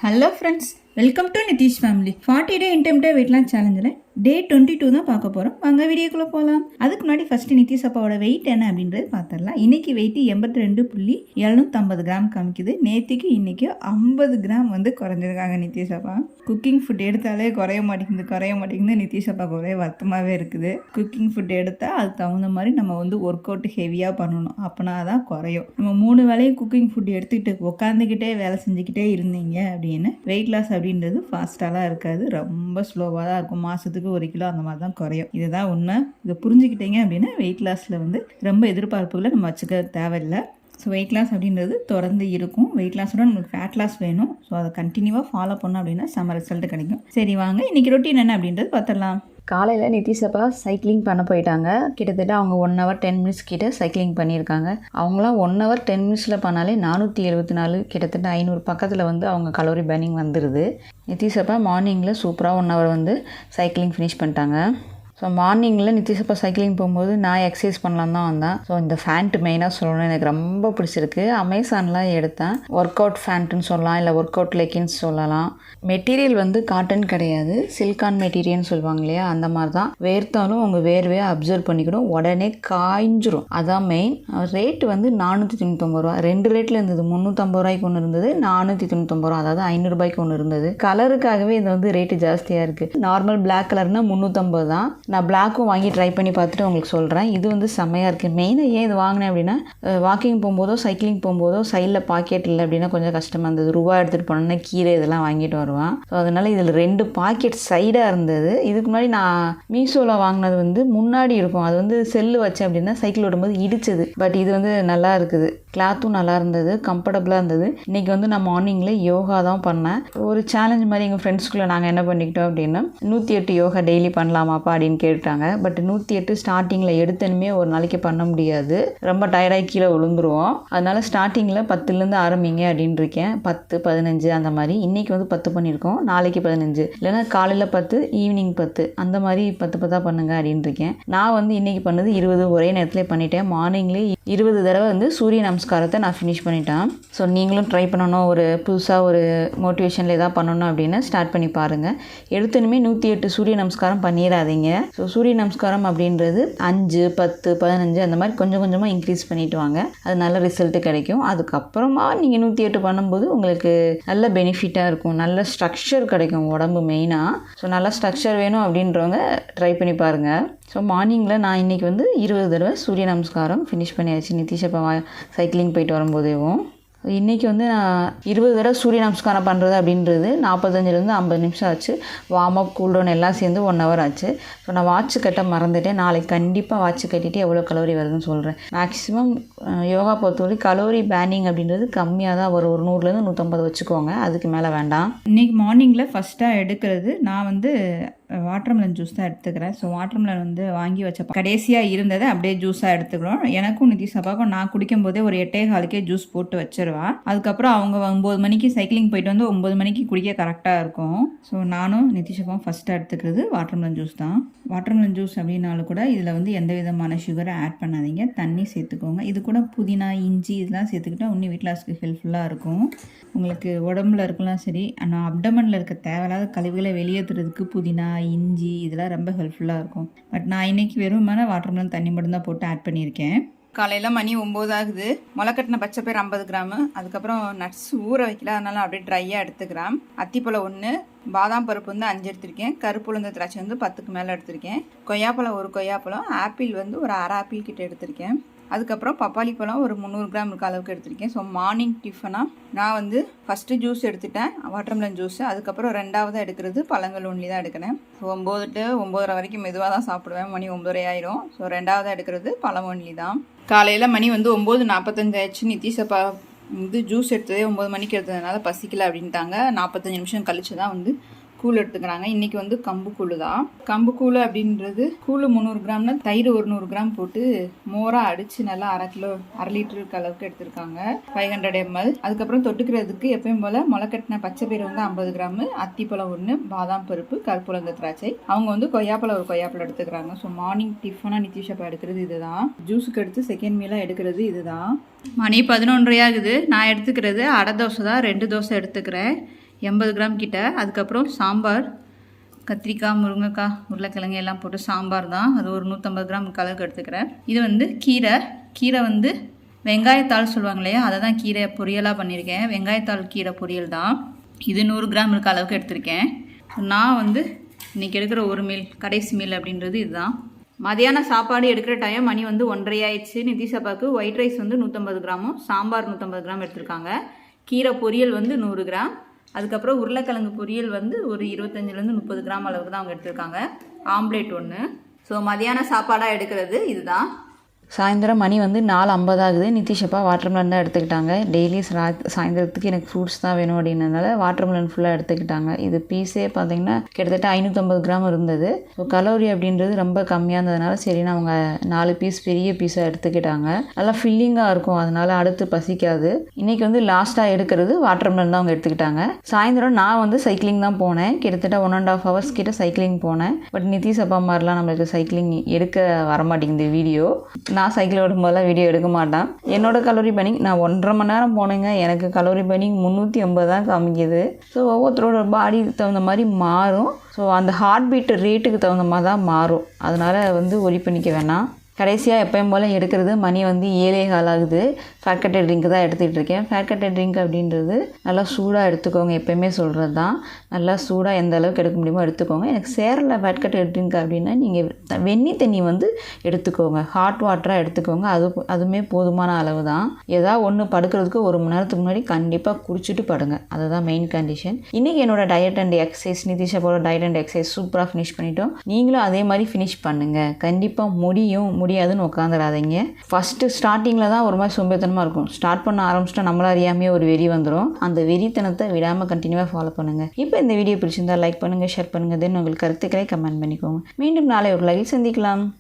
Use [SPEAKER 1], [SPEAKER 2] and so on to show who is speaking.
[SPEAKER 1] Hello friends, welcome to Nitish family. 40 day இன்டெம்ப்டே weight loss சேலஞ்சில் Day 22 தான் பார்க்க போகிறோம். வாங்க வீடியோக்குள்ளே போகலாம். அதுக்கு முன்னாடி ஃபஸ்ட்டு நிதிஷ் அப்பாவோட வெயிட் என்ன அப்படின்றது பார்த்துடலாம். இன்றைக்கி வெயிட்டு 82.750 கிராம் காமிக்குது. நேற்றுக்கு இன்றைக்கி 50 கிராம் வந்து குறைஞ்சிருக்காங்க நிதிஷ் அப்பா. குக்கிங் ஃபுட் எடுத்தாலே குறைய மாட்டேங்குது நிதிஷ் அப்பாவுக்கு ஒரே வருத்தமாகவே இருக்குது. குக்கிங் ஃபுட் எடுத்தால் அதுக்கு தகுந்த மாதிரி நம்ம வந்து ஒர்க் அவுட் ஹெவியாக பண்ணணும், அப்போனா தான் குறையும். நம்ம 3 வேளையும் குக்கிங் ஃபுட் எடுத்துக்கிட்டு உட்காந்துக்கிட்டே வேலை செஞ்சுக்கிட்டே இருந்தீங்க அப்படின்னு வெயிட் லாஸ் அப்படின்றது ஃபாஸ்ட்டாலாம் இருக்காது, ரொம்ப ஸ்லோவாக தான் இருக்கும். மாதத்துக்கு 1 கிலோ அந்த மாதிரி தான் குறையும். இதுதான் உண்மை. இதை புரிஞ்சுக்கிட்டீங்க அப்படின்னா வெயிட் லாஸில் வந்து ரொம்ப எதிர்பார்ப்புகளை நம்ம வச்சுக்க தேவையில்லை. ஸோ வெயிட் லாஸ் அப்படின்றது தொடர்ந்து இருக்கும். வெயிட் லாஸோட நமக்கு ஃபேட் லாஸ் வேணும். ஸோ அதை கண்டினியூவாக ஃபாலோ பண்ணோம் அப்படின்னா செம்ம ரிசல்ட் கிடைக்கும். சரி வாங்க இன்றைக்கி ரொட்டீன் என்ன அப்படின்றது பார்த்துடலாம்.
[SPEAKER 2] காலையில் நிதிஷ் அப்பா சைக்கிளிங் பண்ண போயிட்டாங்க. கிட்டத்தட்ட அவங்க 1 hour 10 minutes கிட்ட சைக்கிளிங் பண்ணியிருக்காங்க. அவங்களாம் 1 hour 10 minutesல பண்ணாலே 474 கிட்டத்தட்ட 500 பக்கத்தில் வந்து அவங்க கலோரி பர்னிங் வந்துடுது. நிதிஷ் அப்பா மார்னிங்கில் சூப்பராக 1 hour வந்து சைக்கிளிங் ஃபினிஷ் பண்ணிட்டாங்க. ஸோ மார்னிங்கில் நிதிஷ் அப்பா சைக்கிளிங் போகும்போது நான் எக்ஸசைஸ் பண்ணலாம் தான் வந்தேன். ஸோ இந்த ஃபேண்ட்டு மெயினாக சொல்லணும், எனக்கு ரொம்ப பிடிச்சிருக்கு. அமேசான்லாம் எடுத்தேன். ஒர்க் அவுட் ஃபேண்ட்டுன்னு சொல்லலாம், இல்லை ஒர்க் அவுட் லெக்கின்ஸ் சொல்லலாம். மெட்டீரியல் வந்து காட்டன் கிடையாது, சில்கான் மெட்டீரியல்னு சொல்லுவாங்க இல்லையா, அந்த மாதிரி தான். வேர்த்தாலும் உங்கள் வேர்வையை அப்சர்வ் பண்ணிக்கிடும், உடனே காய்ஞ்சிரும். அதான் மெயின். ரேட்டு வந்து 499 ரூபா. 2 ரேட்டில் இருந்தது. 350 ரூபாய்க்கு ஒன்று இருந்தது, 499 ரூபா, அதாவது 500 ரூபாய்க்கு ஒன்று இருந்தது. கலருக்காகவே இது வந்து ரேட்டு ஜாஸ்தியாக இருக்குது. நார்மல் பிளாக் கலர்னால் 350 தான். நான் பிளாக்கும் வாங்கி ட்ரை பண்ணி பார்த்துட்டு உங்களுக்கு சொல்கிறேன். இது வந்து செம்மையாக இருக்குது. மெயினாக ஏன் இது வாங்கினேன் அப்படின்னா, வாக்கிங் போகும்போதோ சைக்கிளிங் போகும்போதோ சைடில் பாக்கெட் இல்லை அப்படின்னா கொஞ்சம் கஷ்டமாக இருந்தது. ரூபா எடுத்துகிட்டு போனோன்னா கீரை இதெல்லாம் வாங்கிட்டு வருவான். ஸோ அதனால் இதில் 2 பாக்கெட் சைடாக இருந்தது. இதுக்கு முன்னாடி நான் மீஷோவில் வாங்கினது வந்து முன்னாடி இருக்கும், அது வந்து செல்லு வச்சேன் அப்படின்னா சைக்கிள் ஓடும்போது இடிச்சது. பட் இது வந்து நல்லா இருக்குது, கிளாத்தும் நல்லா இருந்தது, கம்ஃபர்டபுளாக இருந்தது. இன்றைக்கி வந்து நான் மார்னிங்கில் யோகா தான் பண்ணேன். ஒரு சேலஞ்ச் மாதிரி எங்கள் ஃப்ரெண்ட்ஸ்குள்ளே நாங்கள் என்ன பண்ணிக்கிட்டோம் அப்படின்னா, 108 யோகா டெய்லி பண்ணலாமாப்பா அப்படின்னு கேட்டாங்க. பட் 108 ஸ்டார்டிங்கில் எடுத்தனுமே ஒரு நாளைக்கு பண்ண முடியாது, ரொம்ப டயர்டாகி கீழே விழுந்துருவோம். அதனால் ஸ்டார்டிங்கில் 10லேருந்து ஆரம்பிங்க அப்படின்னு இருக்கேன். 10, 15 அந்த மாதிரி. இன்றைக்கி வந்து 10 பண்ணியிருக்கோம், நாளைக்கு 15, இல்லைன்னா காலையில் 10 ஈவினிங் 10 அந்த மாதிரி 10 பண்ணுங்க அப்படின்னு இருக்கேன். நான் வந்து இன்றைக்கி பண்ணது 20 ஒரே நேரத்தில் பண்ணிட்டேன். மார்னிங்லேயே 20 தடவை வந்து சூரிய நமஸ்காரத்தை நான் ஃபினிஷ் பண்ணிட்டேன். ஸோ நீங்களும் ட்ரை பண்ணணும், ஒரு புதுசாக ஒரு மோட்டிவேஷனில் எதாவது பண்ணணும் அப்படின்னு ஸ்டார்ட் பண்ணி பாருங்கள். எடுத்தனுமே 108 சூரிய நமஸ்காரம் பண்ணிடாதீங்க. ஸோ சூரிய நமஸ்காரம் அப்படின்றது 5, 10, 15 அந்த மாதிரி கொஞ்சம் கொஞ்சமாக இன்க்ரீஸ் பண்ணிட்டு வாங்க, அது நல்ல ரிசல்ட்டு கிடைக்கும். அதுக்கப்புறமா நீங்கள் 108 பண்ணும்போது உங்களுக்கு நல்ல பெனிஃபிட்டாக இருக்கும், நல்ல ஸ்ட்ரக்சர் கிடைக்கும் உடம்பு மெயினாக. ஸோ நல்ல ஸ்ட்ரக்சர் வேணும் அப்படின்றவங்க ட்ரை பண்ணி பாருங்கள். ஸோ மார்னிங்கில் நான் இன்றைக்கி வந்து 20 தடவை சூரிய நமஸ்காரம் ஃபினிஷ் பண்ணியாச்சு, நிதிஷ் அப்பா சைக்கிளிங் போயிட்டு வரும்போதேவும். இன்றைக்கி வந்து நான் 20 தடவை சூரிய நமஸ்காரம் பண்ணுறது அப்படின்றது 45லேருந்து 50 நிமிஷம் ஆச்சு. வார்ம் அப், கூல்டவுன் எல்லாம் சேர்ந்து 1 hour ஆச்சு. ஸோ நான் வாட்ச் கட்ட மறந்துட்டேன். நாளைக்கு கண்டிப்பாக வாட்ச் கட்டிட்டு எவ்வளோ கலோரி வருதுன்னு சொல்கிறேன். மேக்ஸிமம் யோகா பொறுத்தவரை கலோரி பேனிங் அப்படின்றது கம்மியாக தான் வரும், ஒரு 100லேருந்து 150 வச்சுக்கோங்க, அதுக்கு மேலே வேண்டாம்.
[SPEAKER 1] இன்றைக்கி மார்னிங்கில் ஃபஸ்ட்டாக எடுக்கிறது நான் வந்து வாட்டர்மெலன் ஜூஸ் தான் எடுத்துக்கிறேன். ஸோ வாட்டர்மெலன் வந்து வாங்கி வச்ச கடைசியாக இருந்ததை அப்படியே ஜூஸாக எடுத்துக்கிறோம். எனக்கும் நிதிஷ் அப்பாவுக்கும் நான் குடிக்கும் போதே ஒரு 8:15 ஜூஸ் போட்டு வச்சிருவேன். அதுக்கப்புறம் அவங்க 9 மணிக்கு சைக்கிளிங் போயிட்டு வந்து 9 மணிக்கு குடிக்க கரெக்டாக இருக்கும். ஸோ நானும் நிதிஷ் அப்பாவும் ஃபஸ்ட்டாக எடுத்துக்கிறது வாட்டர்மெலன் ஜூஸ் தான். வாட்டர்மெலன் ஜூஸ் அப்படின்னாலும் கூட இதில் வந்து எந்த விதமான சுகரை ஆட் பண்ணாதீங்க, தண்ணி சேர்த்துக்கோங்க. இது கூட புதினா, இஞ்சி இதெல்லாம் சேர்த்துக்கிட்டா இன்னும் வெயிட் லாஸ்க்கு ஹெல்ப்ஃபுல்லாக இருக்கும். உங்களுக்கு உடம்புல இருக்கலாம் சரி, ஆனால் அப்டமனில் இருக்க தேவையில்லாத கழிவுகளை வெளியேற்றுறதுக்கு புதினா, இஞ்சி இதெல்லாம் ரொம்ப ஹெல்ப்ஃபுல்லாக இருக்கும். பட் நான் இன்றைக்கி வெறுமான வாட்டர்மெலன் தண்ணி மட்டும்தான் போட்டு ஆட் பண்ணியிருக்கேன். காலையில் மணி 9 ஆகுது. முளைக்கட்டின பச்சை பயிறு 50 கிராம், அதுக்கப்புறம் நட்ஸ் ஊற வைக்கல, அதனால அப்படியே ட்ரையாக எடுத்துக்கிறேன். அத்திப்பழம் 1, பாதாம் பருப்பு வந்து 5 எடுத்திருக்கேன். கருப்பு உளுந்த திராட்சை வந்து 10க்கு மேலே எடுத்திருக்கேன். கொய்யாப்பழம் 1 கொய்யாப்பழம், ஆப்பிள் வந்து ஒரு அரை ஆப்பிள் கிட்ட எடுத்திருக்கேன். அதுக்கப்புறம் பப்பாளி பழம் ஒரு 300 கிராம் இருக்க அளவுக்கு எடுத்திருக்கேன். ஸோ மார்னிங் டிஃபனாக நான் வந்து ஃபஸ்ட்டு ஜூஸ் எடுத்துட்டேன், வாட்டர்மெலன் ஜூஸு. அதுக்கப்புறம் 2ஆவதாக எடுக்கிறது பழங்கள் ஒன்லி தான் எடுக்கிறேன். ஸோ 9 to 9:30 வரைக்கும் மெதுவாக தான் சாப்பிடுவேன், மணி 9:30 ஆயிரும். ஸோ 2ஆவதாக எடுக்கிறது பழம் ஒன்லி தான். காலையில் மணி வந்து 9:45 ஆயிடுச்சு. நிதிஷ் அப்பா வந்து ஜூஸ் எடுத்ததே 9 மணிக்கு எடுத்ததுனால பசிக்கல அப்படின்ட்டாங்க. 45 நிமிஷம் கழிச்சு தான் வந்து கூழ் எடுத்துக்கிறாங்க. இன்றைக்கி வந்து கம்பு கூழ் தான். கம்பு கூழ் அப்படின்றது கூழ் 300 கிராம்னா தயிர் 100 கிராம் போட்டு மோராக அடித்து நல்லா 1/2 லிட்டருக்கு அளவுக்கு எடுத்திருக்காங்க, 500 ml. அதுக்கப்புறம் தொட்டுக்கிறதுக்கு எப்பயும் போல் முளைக்கட்டின பச்சை பயிறு வந்து 50 கிராம், அத்திப்பழம் 1, பாதாம் பருப்பு, கருப்புலங்க திராட்சை. அவங்க வந்து கொய்யாப்பழம் ஒரு கொய்யாப்பழம் எடுத்துக்கிறாங்க. ஸோ மார்னிங் டிஃபனாக நிதிஷ் அப்பா எடுக்கிறது இதுதான். ஜூஸுக்கு எடுத்து செகண்ட் மீலாக எடுக்கிறது இதுதான். மணி 11:30 ஆகுது. நான் எடுத்துக்கிறது அடை தோசை தான், 2 தோசை எடுத்துக்கிறேன். 80 கிராம் கிட்ட. அதுக்கப்புறம் சாம்பார், கத்திரிக்காய், முருங்கைக்காய், உருளைக்கிழங்கு எல்லாம் போட்டு சாம்பார் தான். அது ஒரு 150 கிராம் கலருக்கு எடுத்துக்கிறேன். இது வந்து கீரை வந்து வெங்காயத்தாள் சொல்லுவாங்க இல்லையா, அதை தான் கீரை பொரியலாக பண்ணியிருக்கேன். வெங்காயத்தாள் கீரை பொரியல் தான். இது 100 கிராம் இருக்க அளவுக்கு எடுத்திருக்கேன். நான் வந்து இன்றைக்கி எடுக்கிற ஒரு மீல், கடைசி மீல் அப்படின்றது இதுதான். மதியான சாப்பாடு எடுக்கிற டைம் மணி வந்து 1:30 ஆயிடுச்சு. நிதிஷ் அப்பாவுக்கு ஒயிட் ரைஸ் வந்து 150 கிராமும் சாம்பார் 150 கிராம் எடுத்திருக்காங்க. கீரை பொரியல் வந்து 100 கிராம். அதுக்கப்புறம் உருளைக்கிழங்கு பொரியல் வந்து ஒரு 25லேருந்து 30 கிராம் அளவுக்கு தான் அவங்க எடுத்திருக்காங்க. ஆம்லேட் 1. ஸோ மதியான சாப்பாடாக எடுக்கிறது இதுதான்.
[SPEAKER 2] சாயந்தரம் மணி வந்து 4:50 ஆகுது. நிதிஷ் அப்பா வாட்டர்மெலன் தான் எடுத்துக்கிட்டாங்க. டெய்லி சாயந்தரத்துக்கு எனக்கு ஃப்ரூட்ஸ் தான் வேணும் அப்படின்றதுனால வாட்டர்மெலன் ஃபுல்லாக எடுத்துக்கிட்டாங்க. இது பீஸே பார்த்தீங்கன்னா கிட்டத்தட்ட 550 கிராம் இருந்தது. ஸோ கலோரி அப்படின்றது ரொம்ப கம்மியாக இருந்ததுனால சரின்னு அவங்க 4 பீஸ் பெரிய பீஸாக எடுத்துக்கிட்டாங்க. நல்லா ஃபில்லிங்காக இருக்கும், அதனால அடுத்து பசிக்காது. இன்றைக்கி வந்து லாஸ்ட்டாக எடுக்கிறது வாட்டர்மெலன் தான் அவங்க எடுத்துக்கிட்டாங்க. சாயந்தரம் நான் வந்து சைக்கிளிங் தான் போனேன். கிட்டத்தட்ட 1.5 hours கிட்ட சைக்கிளிங் போனேன். பட் நிதிஷ் அப்பா மாதிரிலாம் நம்மளுக்கு சைக்கிளிங் எடுக்க வரமாட்டேங்குது வீடியோ. நான் சைக்கிள் ஓடும்போதெல்லாம் வீடியோ எடுக்க மாட்டேன். என்னோடய கலோரி பர்னிங் நான் 1.5 மணி நேரம் போனேங்க. எனக்கு கலோரி பர்னிங் 380 தான் காமிக்குது. ஸோ ஒவ்வொருத்தரோட பாடிக்கு தகுந்த மாதிரி மாறும். ஸோ அந்த ஹார்ட் பீட் ரேட்டுக்கு தகுந்த மாதிரி தான் மாறும். அதனால் வந்து ஒரி பண்ணிக்க வேணாம். கடைசியாக எப்பயும் போல் எடுக்கிறது மணி வந்து 7:15 ஆகுது. ஃபேட் கட்டட் ட்ரிங்க் தான் எடுத்துகிட்டு இருக்கேன். ஃபேட் கட்டட் ட்ரிங்க் அப்படின்றது நல்லா சூடாக எடுத்துக்கோங்க. எப்போயுமே சொல்கிறது தான், நல்லா சூடாக எந்த அளவுக்கு எடுக்க முடியுமோ எடுத்துக்கோங்க. எனக்கு சேரல ஃபேட் கட்டட் ட்ரிங்க் அப்படின்னா நீங்கள் வெந்நீர் தண்ணி வந்து எடுத்துக்கோங்க. ஹாட் வாட்டராக எடுத்துக்கோங்க. அதுவுமே போதுமான அளவு தான். ஏதாவது ஒன்று படுக்கிறதுக்கு 1 மணி நேரத்துக்கு முன்னாடி கண்டிப்பாக குடிச்சிட்டு படுங்க. அதுதான் மெயின் கண்டிஷன். இன்றைக்கி என்னோட டயட் அண்ட் எக்ஸசைஸ், நிதிஷ் அப்பாவோட டயட் அண்ட் எக்ஸசைஸ் சூப்பராக ஃபினிஷ் பண்ணிட்டோம். நீங்களும் அதே மாதிரி ஃபினிஷ் பண்ணுங்கள். கண்டிப்பாக முடியாதுன்னு உட்காந்துடாதீங்க. ஃபஸ்ட்டு ஸ்டார்டிங்கில் தான் ஒரு மாதிரி சோம்பேறித்தனமாக இருக்கும். ஸ்டார்ட் பண்ண ஆரம்பிச்சிட்டா நம்மள அறியாமையே ஒரு வெறி வந்துடும். அந்த வெறித்தனத்தை விடாமல் கண்டினியூவாக ஃபாலோ பண்ணுங்கள். இப்போ இந்த வீடியோ பிடிச்சிருந்தால் லைக் பண்ணுங்கள், ஷேர் பண்ணுங்கள். தென் உங்களுக்கு கருத்துக்களை கமெண்ட் பண்ணிக்கோங்க. மீண்டும் நாளை ஒரு லைவில் சந்திக்கலாம்.